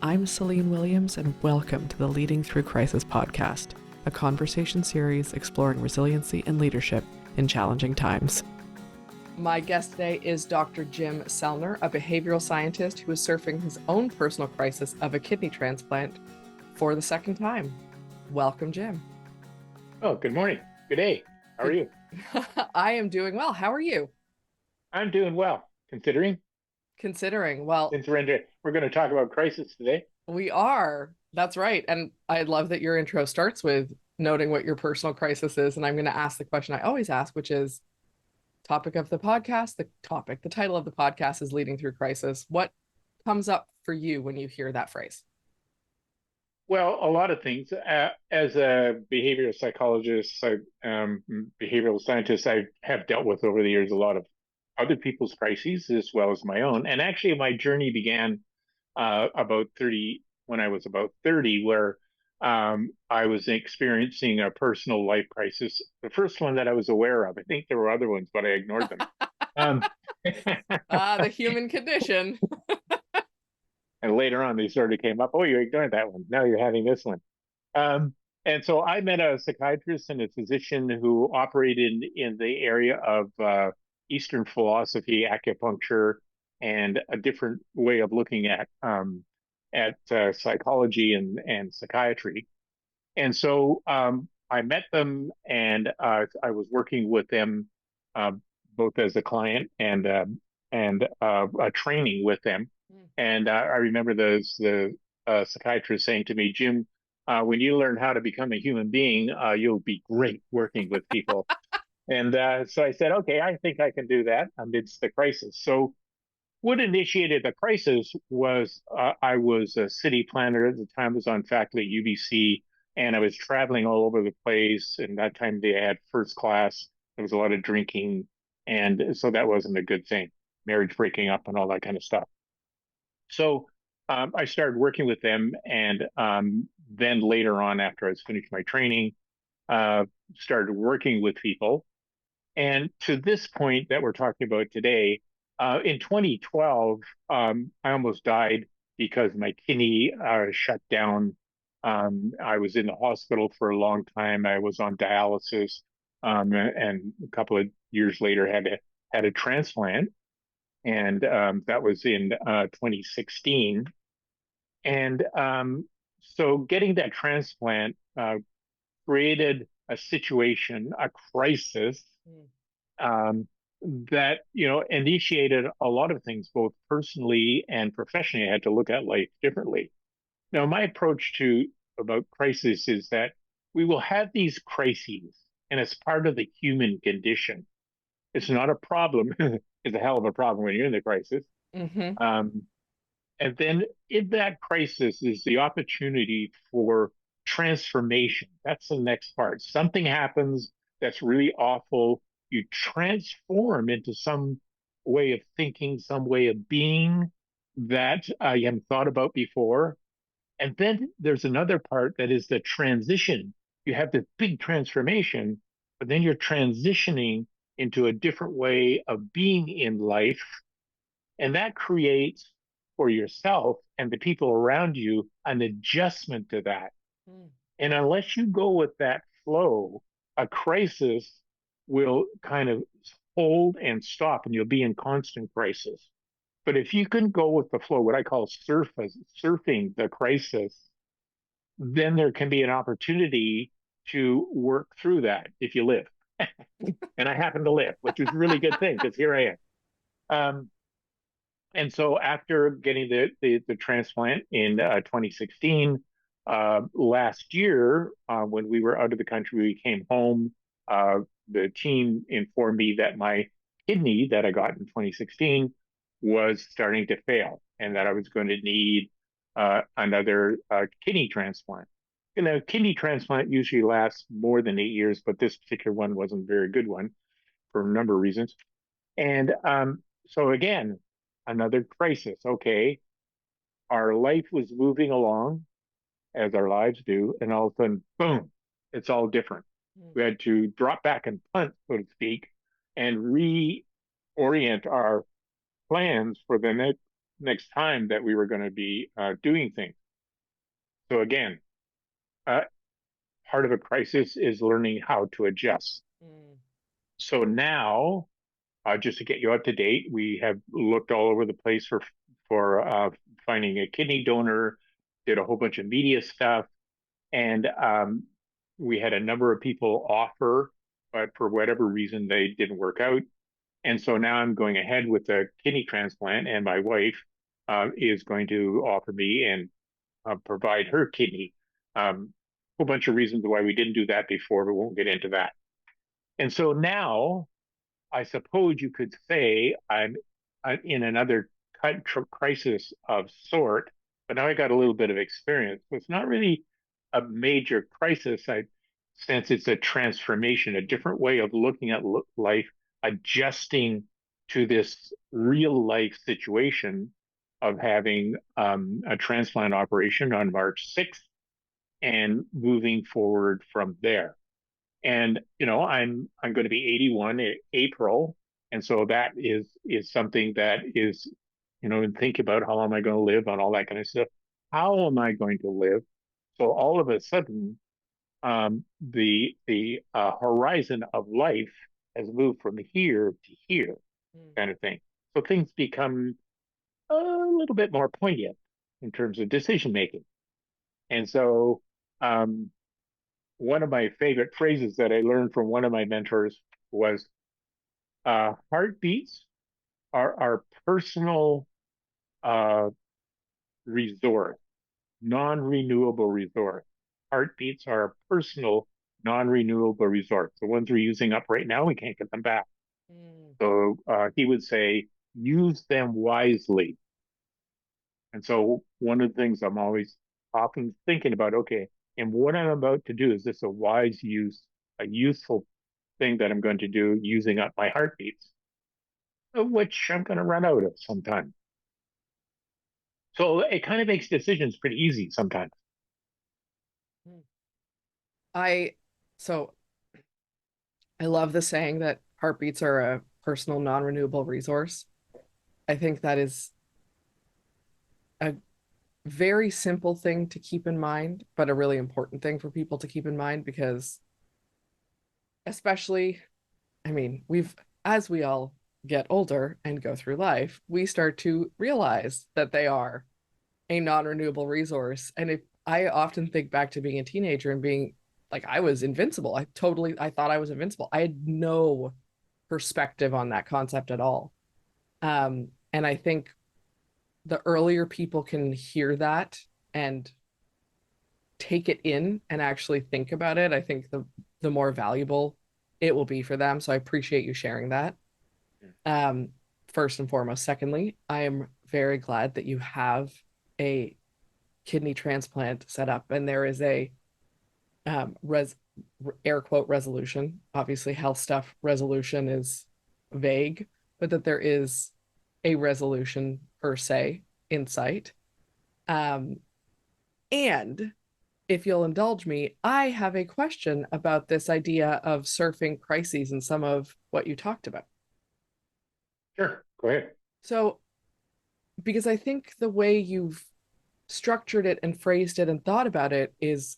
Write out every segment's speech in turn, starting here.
I'm Celine Williams, and welcome to the Leading Through Crisis podcast, a conversation series exploring resiliency and leadership in challenging times. My guest today is Dr. Jim Sellner, a behavioral scientist who is surfing his own personal crisis of a kidney transplant for the second time. Welcome, Jim. Oh, good morning. Good day. How are you? I am doing well. How are you? I'm doing well, considering. Well, Since we're going to talk about crisis today. We are. That's right. And I love that your intro starts with noting what your personal crisis is. And I'm going to ask the question I always ask, which is topic of the podcast. The title of the podcast is Leading Through Crisis. What comes up for you when you hear that phrase? Well, a lot of things. As a behavioral psychologist, behavioral scientist, I have dealt with over the years a lot of other people's crises as well as my own. And actually, my journey began when I was about 30, where I was experiencing a personal life crisis. The first one that I was aware of. I think there were other ones, but I ignored them. The human condition. And later on, they sort of came up. Oh, you ignored that one. Now you're having this one. And so I met a psychiatrist and a physician who operated in the area of Eastern philosophy, acupuncture, and a different way of looking at psychology and psychiatry. And so I met them, and I was working with them both as a client and a training with them. And I remember the psychiatrist saying to me, Jim, when you learn how to become a human being, you'll be great working with people. And so I said, okay, I think I can do that amidst the crisis. So what initiated the crisis was I was a city planner at the time. I was on faculty at UBC, and I was traveling all over the place. And that time they had first class. There was a lot of drinking. And so that wasn't a good thing, marriage breaking up and all that kind of stuff. So I started working with them. And then later on, after I was finished my training, started working with people. And to this point that we're talking about today, in 2012, I almost died because my kidney shut down. I was in the hospital for a long time. I was on dialysis, and a couple of years later had a transplant, and that was in 2016. And so getting that transplant created a situation, a crisis, that initiated a lot of things, both personally and professionally. I had to look at life differently. Now, my approach about crisis is that we will have these crises, and it's part of the human condition. It's not a problem. It's a hell of a problem when you're in the crisis. Mm-hmm. And then in that crisis is the opportunity for transformation. That's the next part. Something happens that's really awful. You transform into some way of thinking, some way of being that you haven't thought about before. And then there's another part that is the transition. You have the big transformation, but then you're transitioning into a different way of being in life. And that creates for yourself and the people around you an adjustment to that. And unless you go with that flow, a crisis will kind of hold and stop, and you'll be in constant crisis. But if you can go with the flow, what I call surfing the crisis, then there can be an opportunity to work through that if you live. And I happen to live, which is a really good thing because here I am. And so after getting the transplant in 2016, last year, when we were out of the country, we came home. The team informed me that my kidney that I got in 2016 was starting to fail and that I was going to need another kidney transplant. And a kidney transplant usually lasts more than 8 years, but this particular one wasn't a very good one for a number of reasons. And so again, another crisis. Okay, our life was moving along as our lives do, and all of a sudden, boom, it's all different. We had to drop back and punt, so to speak, and reorient our plans for the next time that we were going to be doing things. So again, uh, part of a crisis is learning how to adjust. Mm. So now, just to get you up to date, we have looked all over the place for finding a kidney donor, did a whole bunch of media stuff, and we had a number of people offer, but for whatever reason they didn't work out. And so now I'm going ahead with a kidney transplant, and my wife is going to offer me and provide her kidney. A whole bunch of reasons why we didn't do that before, but we won't get into that. And so now I suppose you could say I'm in another crisis of sort, but now I got a little bit of experience. So it's not really a major crisis. I sense it's a transformation, a different way of looking at life, adjusting to this real life situation of having a transplant operation on March 6th and moving forward from there. And I'm going to be 81 in April, and so that is something that is, and think about how am I going to live and all that kind of stuff. How am I going to live? So all of a sudden, the horizon of life has moved from here to here, kind of thing. So things become a little bit more poignant in terms of decision making. And so, one of my favorite phrases that I learned from one of my mentors was heartbeats are our personal uh, resource, non renewable resource. Heartbeats are a personal non renewable resource. The ones we're using up right now, we can't get them back. Mm. So he would say, use them wisely. And so one of the things I'm always often thinking about, okay, and what I'm about to do, is this a wise use, a useful thing that I'm going to do using up my heartbeats, of which I'm going to run out of sometime. So it kind of makes decisions pretty easy sometimes. I so I love the saying that heartbeats are a personal non-renewable resource. I think that is a very simple thing to keep in mind, but a really important thing for people to keep in mind because especially, I mean, as we all get older and go through life, we start to realize that they are a non-renewable resource. And if I often think back to being a teenager and being like I was invincible. I thought I was invincible. I had no perspective on that concept at all. And I think the earlier people can hear that and take it in and actually think about it, I think the more valuable it will be for them. So I appreciate you sharing that. Um, First and foremost. Secondly, I am very glad that you have a kidney transplant set up and there is a res air quote resolution. Obviously, health stuff resolution is vague, but that there is a resolution per se in sight. Um, and if you'll indulge me, I have a question about this idea of surfing crises and some of what you talked about. Sure, go ahead. So, because I think the way you've structured it and phrased it and thought about it is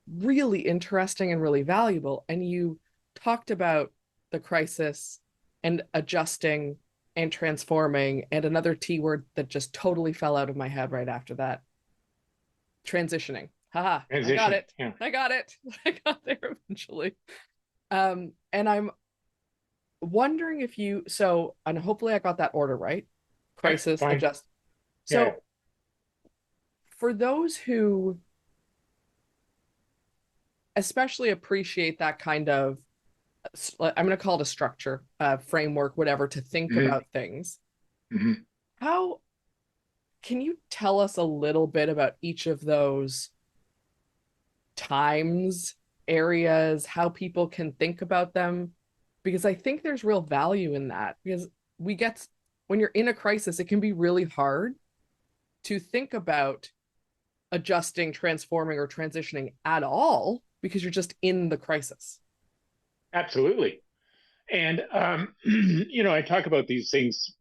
really interesting and really valuable. And you talked about the crisis and adjusting and transforming, and another T word that just totally fell out of my head right after that, transitioning. Haha, I got Transition. it. Yeah. I got it. I got there eventually. And I'm wondering if you, so, and hopefully I got that order right. Yep, Crisis, fine. adjust. Yeah. So for those who especially appreciate that kind of, I'm going to call it a structure, framework, whatever, to think Hmm. about things. Hmm. How can you tell us a little bit about each of those times, areas, how people can think about them? Because I think there's real value in that. Because we get, when you're in a crisis, it can be really hard to think about adjusting, transforming, or transitioning at all because you're just in the crisis. Absolutely. And I talk about these things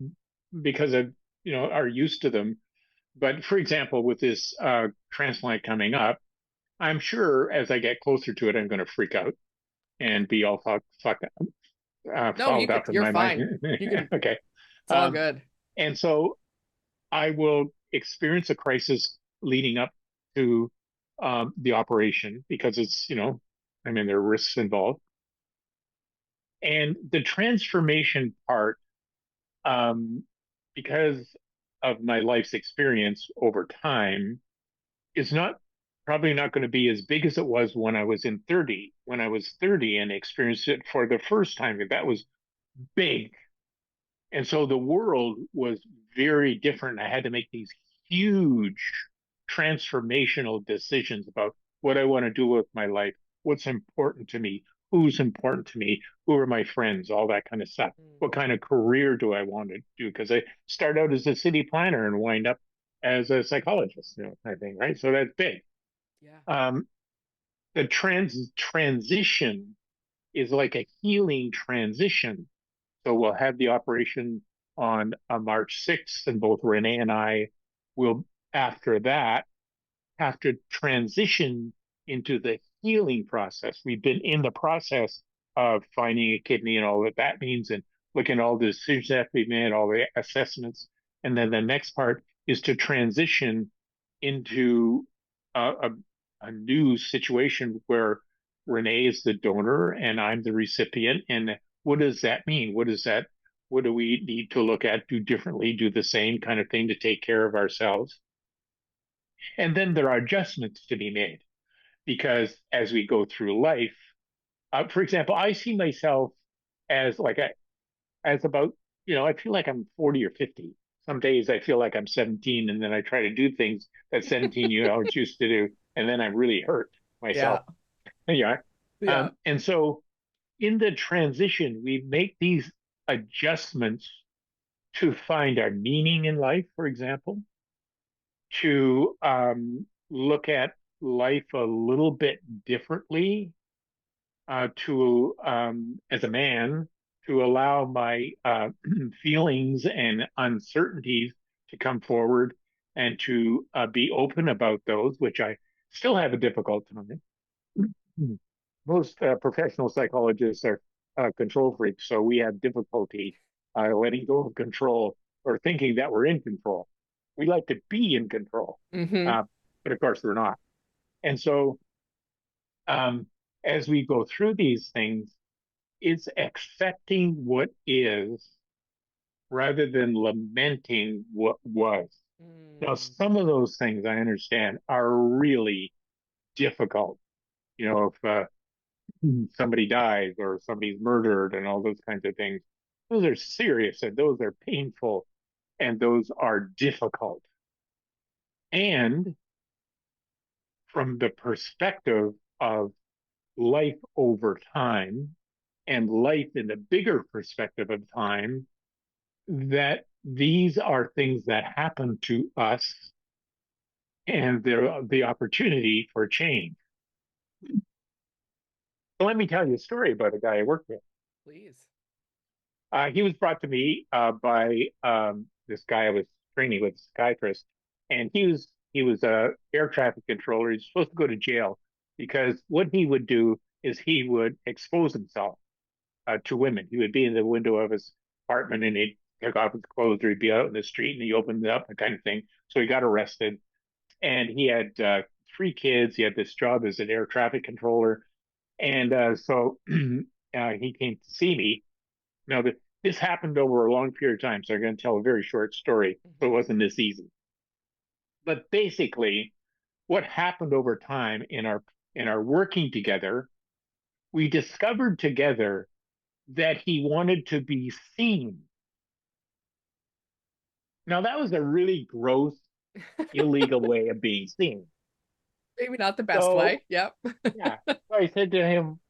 because are used to them. But for example, with this transplant coming up, I'm sure as I get closer to it, I'm going to freak out and be all No, fouled up in you're my mind. fine. You can, Okay. it's all Um, good. and so I will experience a crisis leading up to the operation because I mean, there are risks involved. And the transformation part, um, because of my life's experience over time, is probably not going to be as big as it was when I was 30. When I was 30 and experienced it for the first time, that was big. And so the world was very different. I had to make these huge transformational decisions about what I want to do with my life, what's important to me, who's important to me, who are my friends, all that kind of stuff. Mm. What kind of career do I want to do? Because I start out as a city planner and wind up as a psychologist, kind of thing, right? So that's big. Yeah. Um, the transition is like a healing transition. So we'll have the operation on March 6th, and both Renee and I will, after that, have to transition into the healing process. We've been in the process of finding a kidney and all that that means, and looking at all the decisions that we've made, all the assessments. And then the next part is to transition into a new situation where Renee is the donor and I'm the recipient. And what does that mean? What do we need to look at, do differently, do the same kind of thing to take care of ourselves? And then there are adjustments to be made because as we go through life, for example, I see myself as as about, I feel like I'm 40 or 50. Some days I feel like I'm 17, and then I try to do things that 17 year olds used to do, and then I really hurt myself. Yeah. Yeah. Yeah. And so in the transition, we make these adjustments to find our meaning in life, for example, to look at life a little bit differently, to as a man, to allow my feelings and uncertainties to come forward and to be open about those, which I still have a difficult time. Most professional psychologists are control freaks, so we have difficulty letting go of control or thinking that we're in control. We like to be in control, Mm-hmm. uh, but of course we're not. And so, um, as we go through these things, it's accepting what is rather than lamenting what was. Now, Mm. some of those things I understand are really difficult. If somebody dies or somebody's murdered and all those kinds of things, those are serious and those are painful and those are difficult. And from the perspective of life over time and life in the bigger perspective of time, that these are things that happen to us and they're the opportunity for change. So let me tell you a story about a guy I worked with. Please. He was brought to me by this guy I was training with, a psychiatrist, and he was a air traffic controller. He's supposed to go to jail because what he would do is he would expose himself to women. He would be in the window of his apartment and he'd take off his clothes, or he'd be out in the street and he opened it up, and kind of thing. So he got arrested, and he had 3 kids. He had this job as an air traffic controller, and so he came to see me. Now, this happened over a long period of time, so I'm going to tell a very short story. So it Mm-hmm. wasn't this easy. But basically, what happened over time in our working together, we discovered together that he wanted to be seen. Now, that was a really gross, illegal way of being seen. Maybe not the best So, way. Yep. yeah. So I said to him,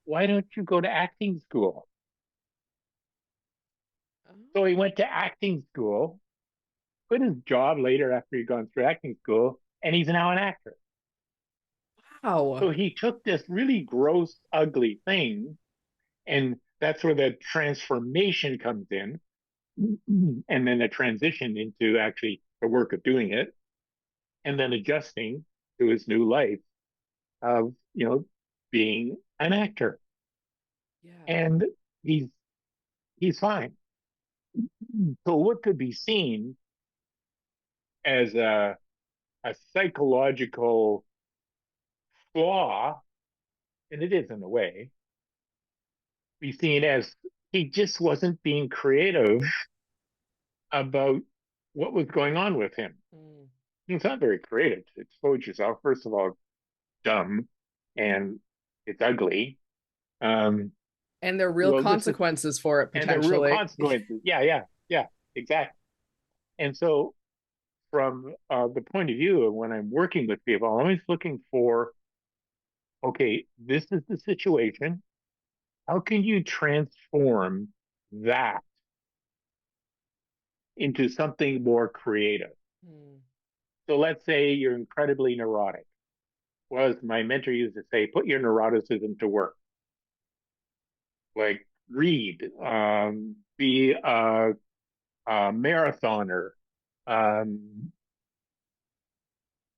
why don't you go to acting school? So he went to acting school, quit his job later after he'd gone through acting school, and he's now an actor. Wow. So he took this really gross, ugly thing, and that's where the transformation comes in. and then a transition into actually the work of doing it, and then adjusting to his new life of being an actor. Yeah. And he's he's fine. So what could be seen as a psychological flaw, and it is in a way, be seen as he just wasn't being creative about what was going on with him. Mm. It's not very creative to expose yourself. First of all, dumb, and it's ugly. Um, And there are real well, this is, consequences for it and there are real potentially. consequences. Yeah, exactly. And so, from the point of view of when I'm working with people, I'm always looking for, okay, this is the situation. How can you transform that into something more creative? Mm. So let's say you're incredibly neurotic. Well, as my mentor used to say, put your neuroticism to work. Like read, be a marathoner, um,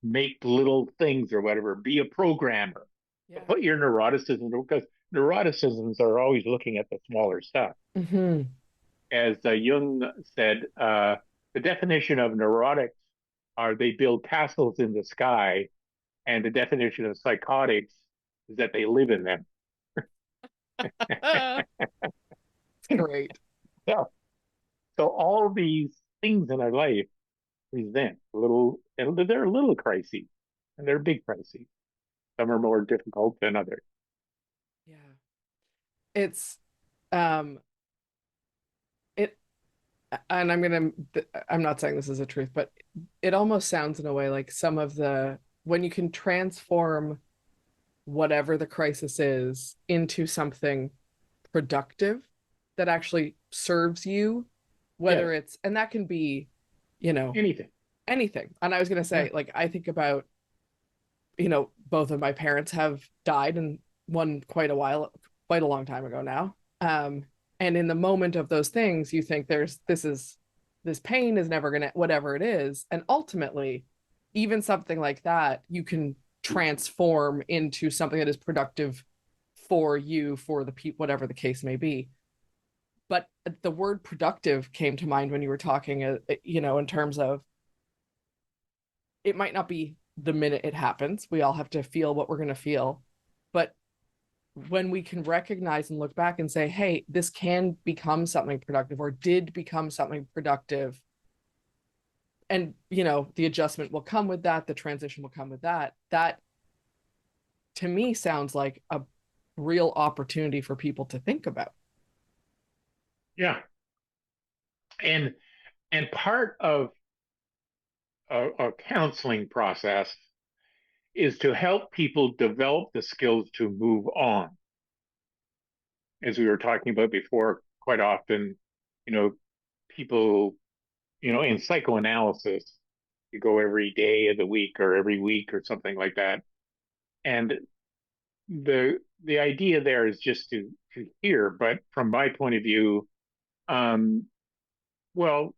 make little things or whatever, be a programmer. Yeah. But put your neuroticism because neuroticisms are always looking at the smaller stuff. Mm-hmm. As Jung said, the definition of neurotics are they build castles in the sky, and the definition of psychotics is that they live in them. It's great. so, so all these things in our life present little, and they're little crises, and they're big crises. Some are more difficult than others. Yeah. It's um it and I'm not saying this is a truth, but it almost sounds in a way like some of the when you can transform whatever the crisis is into something productive that actually serves you, Yes, whether it's, and that can be, you know, anything. anything. And I was going to Yeah, say, like, I think about, both of my parents have died, and one quite a long time ago now. And in the moment of those things, you think this pain is never going to, whatever it is. And ultimately, even something like that, you can transform into something that is productive for you, for the people, whatever the case may be. But the word productive came to mind when you were talking, in terms of it might not be the minute it happens. We all have to feel what we're going to feel. But when we can recognize and look back and say, hey, this can become something productive or did become something productive. And, the adjustment will come with that. The transition will come with that. That to me sounds like a real opportunity for people to think about. yeah. And part of a counseling process is to help people develop the skills to move on. As we were talking about before, quite often, you know, people, in psychoanalysis, you go every day of the week or every week or something like that. And the idea there is just to hear, but from my point of view, um, well,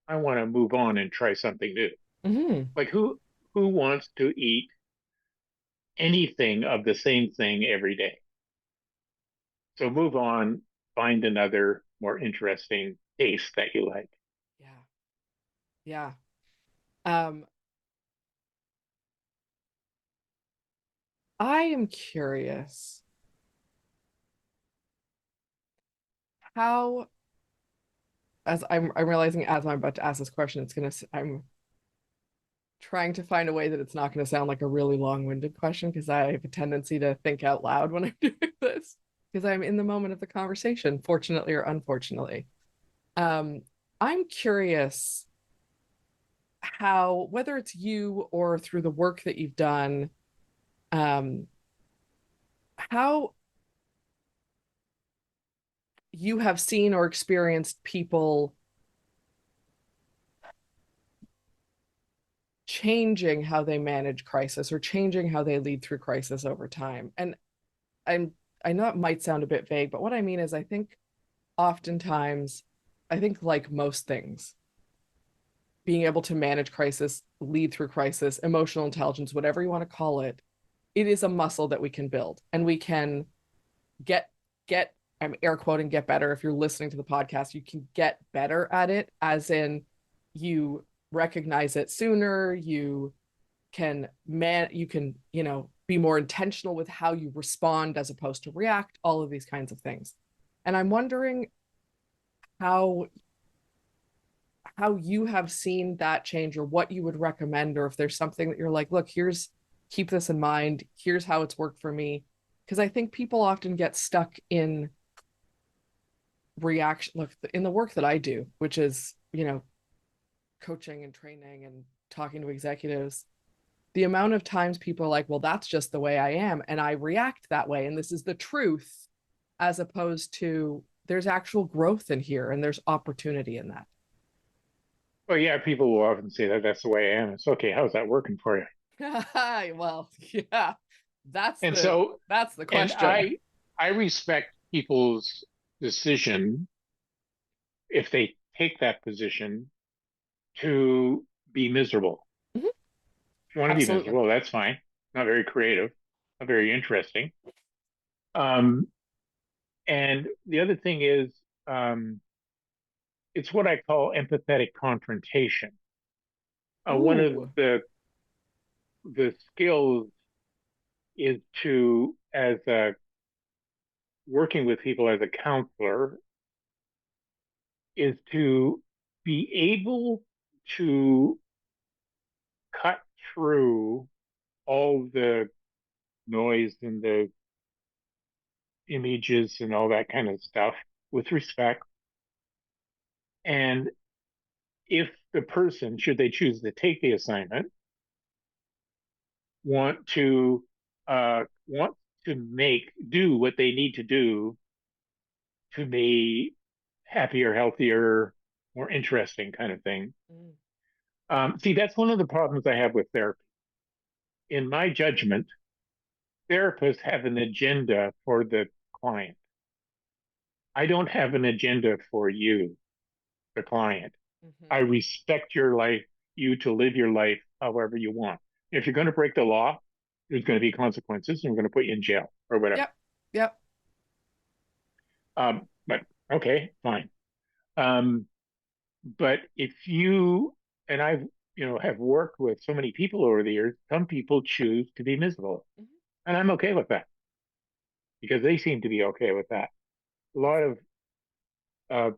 I want to move on and try something new. Mm-hmm. Like who wants to eat anything of the same thing every day? So move on, find another more interesting taste that you like. Yeah. Yeah. Um, I am curious how, as I'm realizing as I'm about to ask this question, I'm trying to find a way that it's not going to sound like a really long-winded question, because I have a tendency to think out loud when I'm doing this, because I'm in the moment of the conversation, fortunately or unfortunately. Um, I'm curious how, whether it's you or through the work that you've done, um, how you have seen or experienced people changing how they manage crisis or changing how they lead through crisis over time. And I'm I know it might sound a bit vague, but what I mean is I think oftentimes I think like most things, being able to manage crisis, lead through crisis, emotional intelligence, whatever you want to call it, it is a muscle that we can build and we can get get I'm air quoting get better. If you're listening to the podcast, you can get better at it, as in you recognize it sooner, you can, be more intentional with how you respond as opposed to react, all of these kinds of things. And I'm wondering how how you have seen that change, or what you would recommend, or if there's something that you're like, look, here's, keep this in mind, here's how it's worked for me. Because I think people often get stuck in reaction. Look, in the work that I do, which is, coaching and training and talking to executives, the amount of times people are like, well, that's just the way I am, and I react that way, and this is the truth, as opposed to there's actual growth in here and there's opportunity in that. Well, yeah, people will often say that that's the way I am. It's okay. How's that working for you? Well, yeah, that's And the so, that's the and question. I respect people's decision if they take that position to be miserable. Mhm. If you want to be Absolutely. miserable, that's fine. Not very creative, not very interesting. Um, and the other thing is, um, it's what I call empathetic confrontation. One of Ooh. the skills is to, as a working with people as a counselor, is to be able to cut through all the noise and the images and all that kind of stuff with respect. And if the person, should they choose to take the assignment, want to want to make do what they need to do to be happier, healthier, more interesting kind of thing. Mm. See, that's one of the problems I have with therapy. In my judgment, therapists have an agenda for the client. I don't have an agenda for you, the client. I Mhm. respect your life, you to live your life however you want. If you're going to break the law, there's going to be consequences, and we're going to put you in jail or whatever. Yep. Yep. But okay, fine. Um, but if you and I've have worked with so many people over the years, some people choose to be miserable, Mhm. and I'm okay with that because they seem to be okay with that. A lot of uh,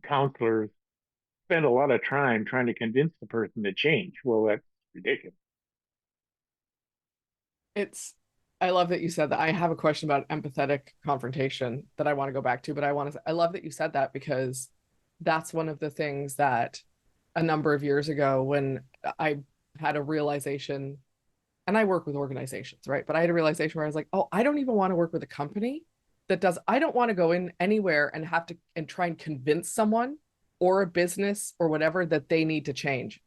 counselors spend a lot of time trying to convince the person to change. Well, that's ridiculous. It's, I love that you said that. I have a question about empathetic confrontation that I want to go back to, but I love that you said that, because that's one of the things that a number of years ago, when I had a realization, and I work with organizations, right? But I had a realization where I was like, oh, I don't even want to work with a company that does, I don't want to go in anywhere and have to and try and convince someone or a business or whatever that they need to change.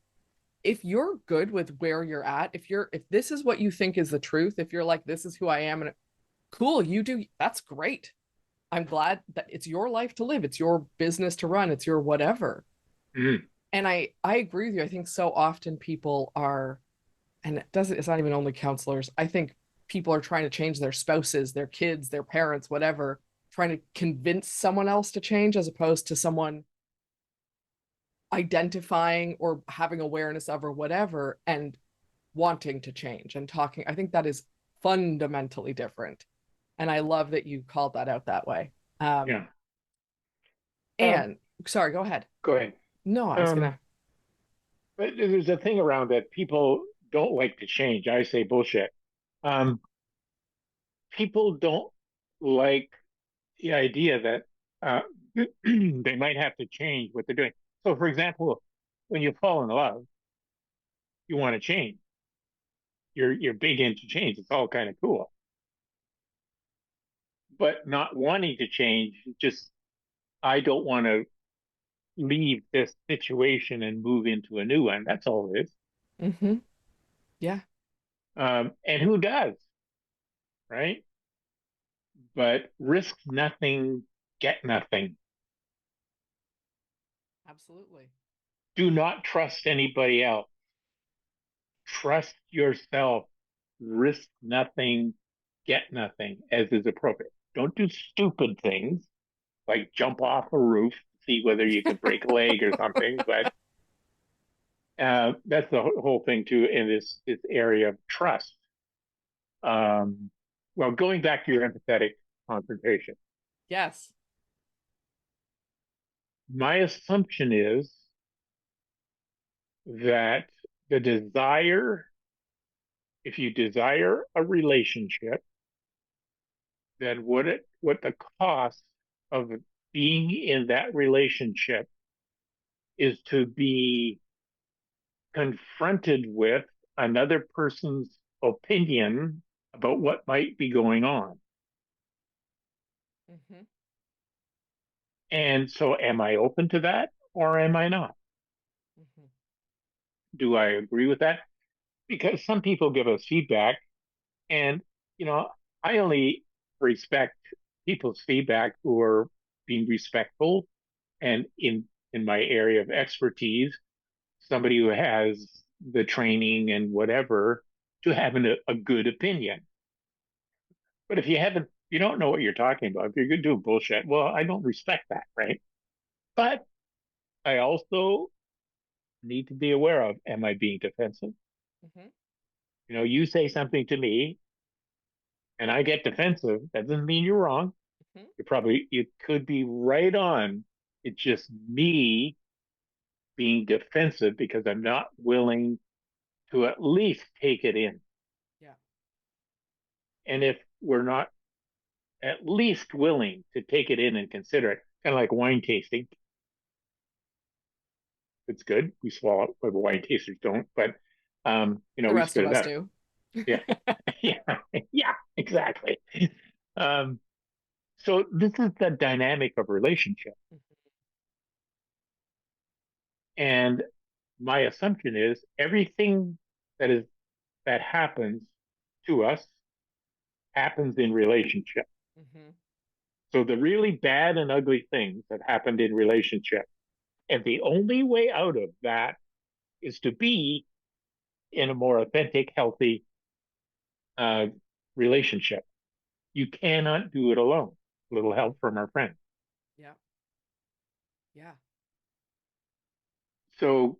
If you're good with where you're at, if this is what you think is the truth, if you're like, this is who I am, and cool, you do, that's great. I'm glad that it's your life to live, it's your business to run, it's your whatever. Mm, And I agree with you. I think so often people are, and it's not even only counselors. I think people are trying to change their spouses, their kids, their parents, whatever, trying to convince someone else to change, as opposed to someone identifying or having awareness of or whatever and wanting to change and talking. I think that is fundamentally different. And I love that you called that out that way. Um, yeah. Um, and sorry, go ahead. Go ahead. No, I was Um, gonna. but there's a thing around that people don't like to change. I say bullshit. Um, People don't like the idea that uh, they might have to change what they're doing. So, for example, when you fall in love, you want to change. You're big into change. It's all kind of cool, but not wanting to change, just I don't want to leave this situation and move into a new one. That's all it is. Mm-hmm. Yeah. And who does, right? But risk nothing, get nothing. Absolutely. Do not trust anybody else. Trust yourself. Risk nothing, get nothing, as is appropriate. Don't do stupid things like jump off a roof, see whether you can break a leg or something. But that's the whole thing too in this area of trust. Um, well, going back to your empathetic confrontation, Yes. my assumption is that the desire, if you desire a relationship, then what the cost of being in that relationship is to be confronted with another person's opinion about what might be going on. Mm-hmm. And so, am I open to that or am I not? Mm-hmm. Do I agree with that? Because some people give us feedback, and you know, I only respect people's feedback who are being respectful and in my area of expertise, somebody who has the training and whatever to have a good opinion. But if you haven't, you don't know what you're talking about. If you're going to do bullshit, well, I don't respect that, right? But I also need to be aware of, am I being defensive? Mm-hmm. You know, you say something to me and I get defensive. That doesn't mean you're wrong. Mm-hmm. You could be right on. It's just me being defensive because I'm not willing to at least take it in. Yeah. And if we're not at least willing to take it in and consider it, kind of like wine tasting, it's good. We swallow it, but wine tasters don't. But The we rest spit of it us out. do. Yeah, yeah, yeah, exactly. Um, so this is the dynamic of relationship, and my assumption is everything that is that happens to us happens in relationship. Mm-hmm. So the really bad and ugly things that happened in relationship, and the only way out of that is to be in a more authentic, healthy uh, relationship. You cannot do it alone. A little help from our friend. Yeah. Yeah. So,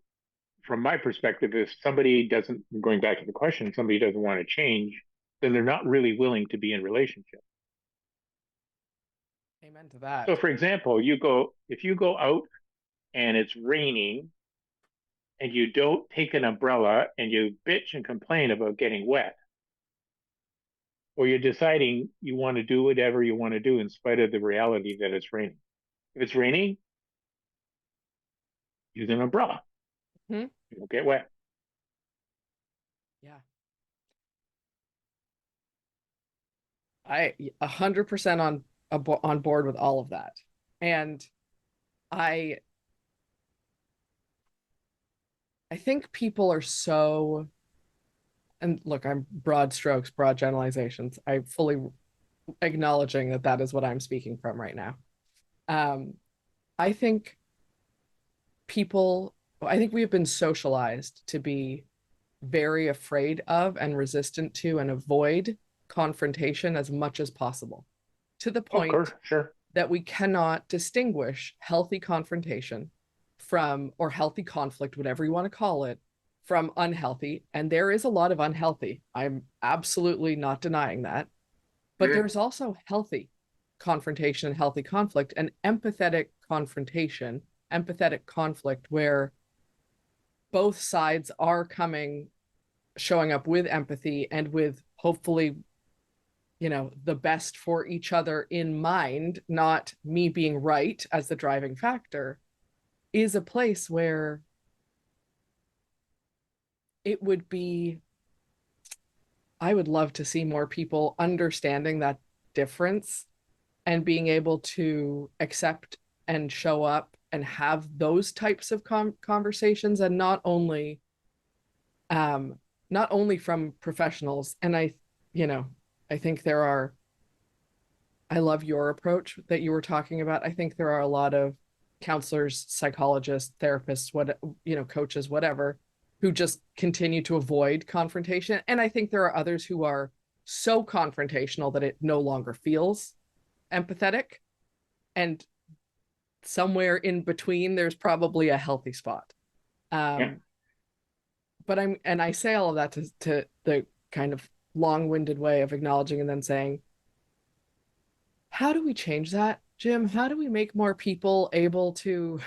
from my perspective, if somebody doesn't, going back to the question, somebody doesn't want to change, then they're not really willing to be in relationship. Amen to So, that. for example, if you go out and it's raining and you don't take an umbrella and you bitch and complain about getting wet, or you're deciding you want to do whatever you want to do in spite of the reality that it's raining. If it's raining, use an umbrella. Hmm. You won't get wet. Yeah. 100% on board with all of that. And I I think people are so, and look, I'm broad strokes, broad generalizations. I fully acknowledging that that is what I'm speaking from right now. Um, I think I think we have been socialized to be very afraid of and resistant to and avoid confrontation as much as possible, to the Of course, point sure. that we cannot distinguish healthy confrontation from, or healthy conflict, whatever you want to call it, from unhealthy. And there is a lot of unhealthy. I'm absolutely not denying that. But Mm-hmm. there's also healthy confrontation and healthy conflict and empathetic confrontation, empathetic conflict where both sides are showing up with empathy and with hopefully, the best for each other in mind, not me being right as the driving factor, is a place where it would be, I would love to see more people understanding that difference and being able to accept and show up and have those types of conversations, and um not only from professionals. And you know I think there are, I love your approach that you were talking about. I think there are a lot of counselors, psychologists, therapists, coaches, whatever, who just continue to avoid confrontation. And I think there are others who are so confrontational that it no longer feels empathetic. And somewhere in between, there's probably a healthy spot. Yeah. But I say all of that to the kind of long-winded way of acknowledging and then saying, how do we change that, Jim? How do we make more people able to,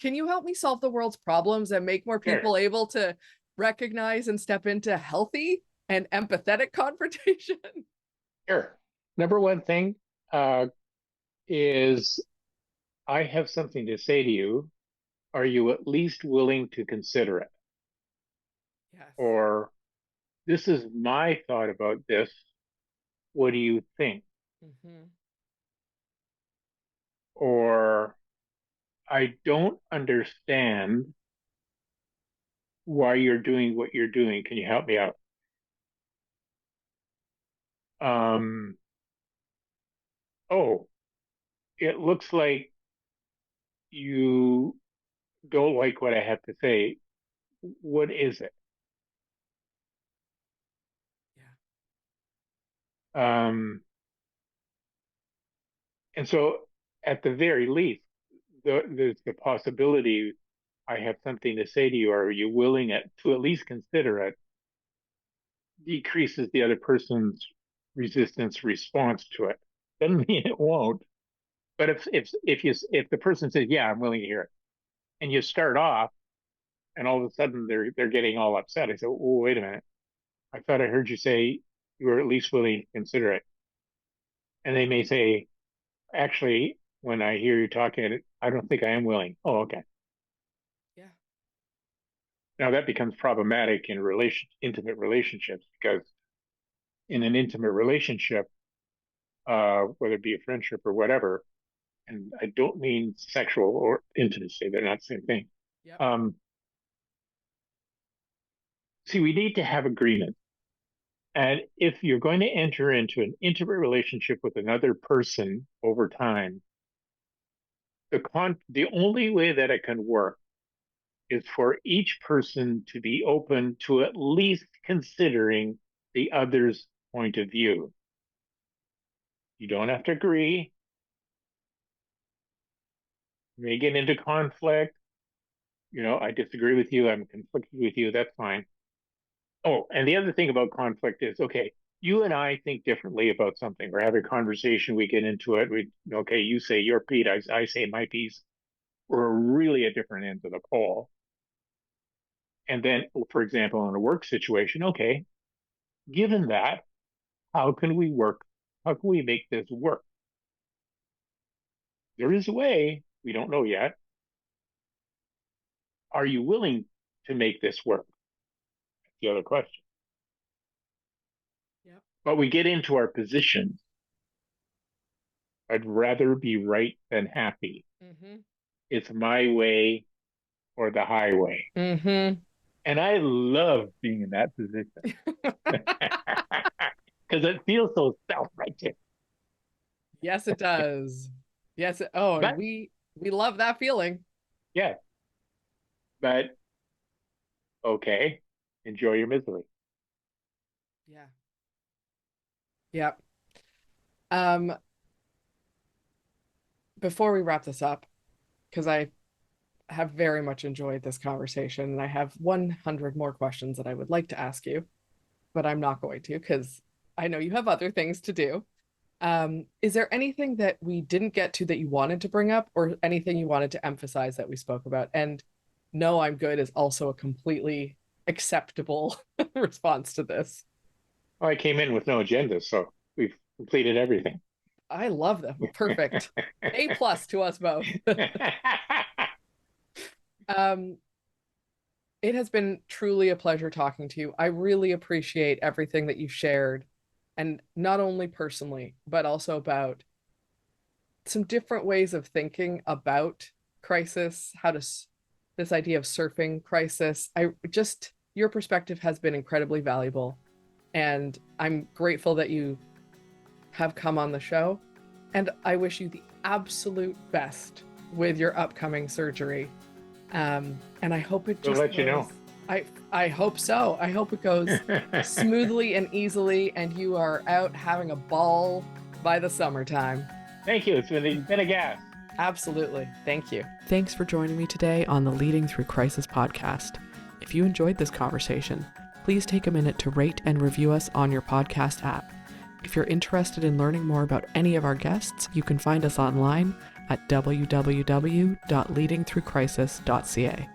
can you help me solve the world's problems and make more people able to recognize and step into healthy and empathetic confrontation? Sure. Number one thing is I have something to say to you. Are you at least willing to consider it? Yes. Or this is my thought about this. What do you think? Mm-hmm. Or I don't understand why you're doing what you're doing. Can you help me out? Oh, it looks like you don't like what I have to say. What is it? Yeah. And so at the very least, there's the possibility I have something to say to you. Are you willing to at least consider it? Decreases the other person's resistance response to it. Doesn't mean it won't. But if the person says, "Yeah, I'm willing to hear it," and you start off, and all of a sudden they're getting all upset, I say, "Oh, wait a minute. I thought I heard you say you were at least willing to consider it." And they may say, "Actually, when I hear you talking, I don't think I am willing." Oh, okay. Yeah. Now that becomes problematic in intimate relationships, because in an intimate relationship, whether it be a friendship or whatever, and I don't mean sexual or intimacy, they're not the same thing. Yep. See, we need to have agreement. And if you're going to enter into an intimate relationship with another person over time, the only way that it can work is for each person to be open to at least considering the other's point of view. You don't have to agree. You may get into conflict. I disagree with you. I'm conflicted with you. That's fine. Oh, and the other thing about conflict is, okay, you and I think differently about something. We're having a conversation. We get into it. Okay, you say your piece. I say my piece. We're really at different ends of the pole. And then, for example, in a work situation, okay, given that, how can we work? How can we make this work? There is a way. We don't know yet. Are you willing to make this work? That's the other question. Yep. But we get into our positions. I'd rather be right than happy. Mm-hmm. It's my way or the highway. Mm-hmm. And I love being in that position because it feels so self-righteous. Yes, it does. Yes. And But we love that feeling. yeah, but okay, enjoy your misery. Yeah. Yep. Um, Before we wrap this up, because I have very much enjoyed this conversation and I have 100 more questions that I would like to ask you, but I'm not going to because I know you have other things to do. Is there anything that we didn't get to that you wanted to bring up or anything you wanted to emphasize that we spoke about? And no, I'm good is also a completely acceptable response to this. Well, I came in with no agenda, so we've completed everything. I love them. Perfect. A plus to us both. um, it has been truly a pleasure talking to you. I really appreciate everything that you shared, and not only personally, but also about some different ways of thinking about crisis, this idea of surfing crisis. Your perspective has been incredibly valuable, and I'm grateful that you have come on the show. And I wish you the absolute best with your upcoming surgery. And I hope it We'll just let you know. I hope so. I hope it goes smoothly and easily, and you are out having a ball by the summertime. Thank you. It's been a gas. Absolutely. Thank you. Thanks for joining me today on the Leading Through Crisis podcast. If you enjoyed this conversation, please take a minute to rate and review us on your podcast app. If you're interested in learning more about any of our guests, you can find us online at www.leadingthroughcrisis.ca.